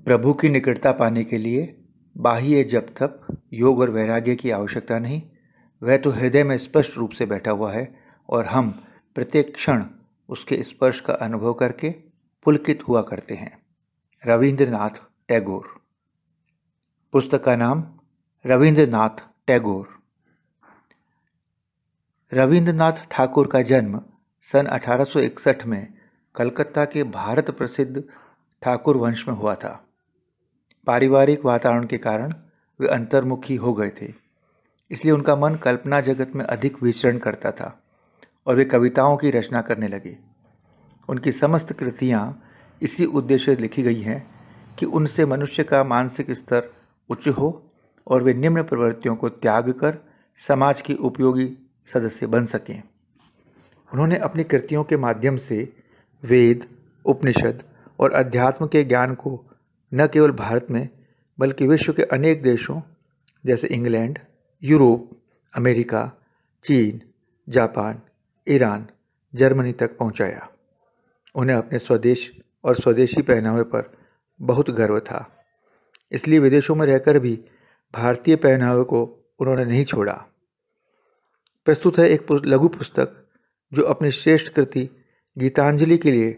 प्रभु की निकटता पाने के लिए बाह्य जप तप योग और वैराग्य की आवश्यकता नहीं, वह तो हृदय में स्पष्ट रूप से बैठा हुआ है और हम प्रत्येक क्षण उसके स्पर्श का अनुभव करके पुलकित हुआ करते हैं। रविंद्रनाथ टैगोर। पुस्तक का नाम रविंद्रनाथ टैगोर। रविंद्रनाथ ठाकुर का जन्म सन 1861 में कलकत्ता के भारत प्रसिद्ध ठाकुर वंश में हुआ था। पारिवारिक वातावरण के कारण वे अंतर्मुखी हो गए थे, इसलिए उनका मन कल्पना जगत में अधिक विचरण करता था और वे कविताओं की रचना करने लगे। उनकी समस्त कृतियाँ इसी उद्देश्य से लिखी गई हैं कि उनसे मनुष्य का मानसिक स्तर उच्च हो और वे निम्न प्रवृत्तियों को त्याग कर समाज के उपयोगी सदस्य बन सकें। उन्होंने अपनी कृतियों के माध्यम से वेद, उपनिषद और अध्यात्म के ज्ञान को न केवल भारत में बल्कि विश्व के अनेक देशों जैसे इंग्लैंड, यूरोप, अमेरिका, चीन, जापान, ईरान, जर्मनी तक पहुंचाया। उन्हें अपने स्वदेश और स्वदेशी पहनावे पर बहुत गर्व था, इसलिए विदेशों में रहकर भी भारतीय पहनावे को उन्होंने नहीं छोड़ा। प्रस्तुत है एक लघु पुस्तक जो अपनी श्रेष्ठ कृति गीतांजलि के लिए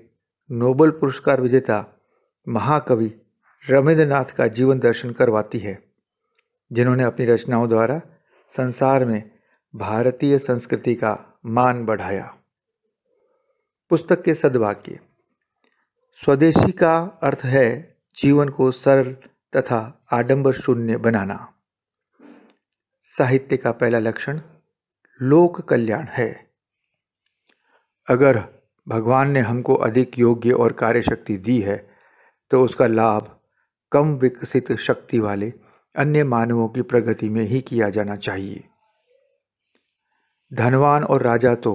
नोबेल पुरस्कार विजेता महाकवि रविंद्रनाथ का जीवन दर्शन करवाती है, जिन्होंने अपनी रचनाओं द्वारा संसार में भारतीय संस्कृति का मान बढ़ाया। पुस्तक के सद्वाक्य। स्वदेशी का अर्थ है जीवन को सरल तथा आडंबर शून्य बनाना। साहित्य का पहला लक्षण लोक कल्याण है। अगर भगवान ने हमको अधिक योग्य और कार्यशक्ति दी है तो उसका लाभ कम विकसित शक्ति वाले अन्य मानवों की प्रगति में ही किया जाना चाहिए। धनवान और राजा तो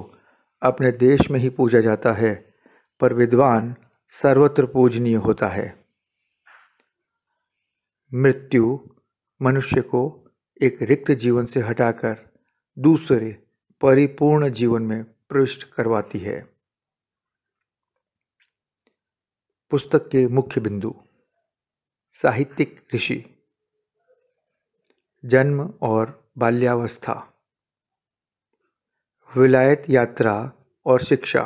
अपने देश में ही पूजा जाता है, पर विद्वान सर्वत्र पूजनीय होता है। मृत्यु मनुष्य को एक रिक्त जीवन से हटाकर दूसरे परिपूर्ण जीवन में प्रविष्ट करवाती है। पुस्तक के मुख्य बिंदु। साहित्यिक ऋषि। जन्म और बाल्यावस्था। विलायत यात्रा और शिक्षा।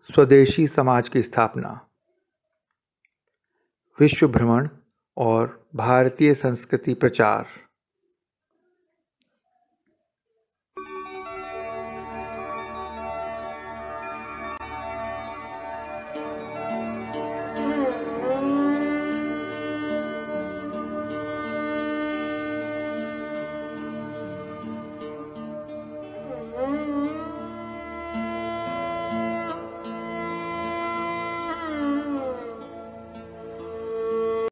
स्वदेशी समाज की स्थापना। विश्व भ्रमण और भारतीय संस्कृति प्रचार।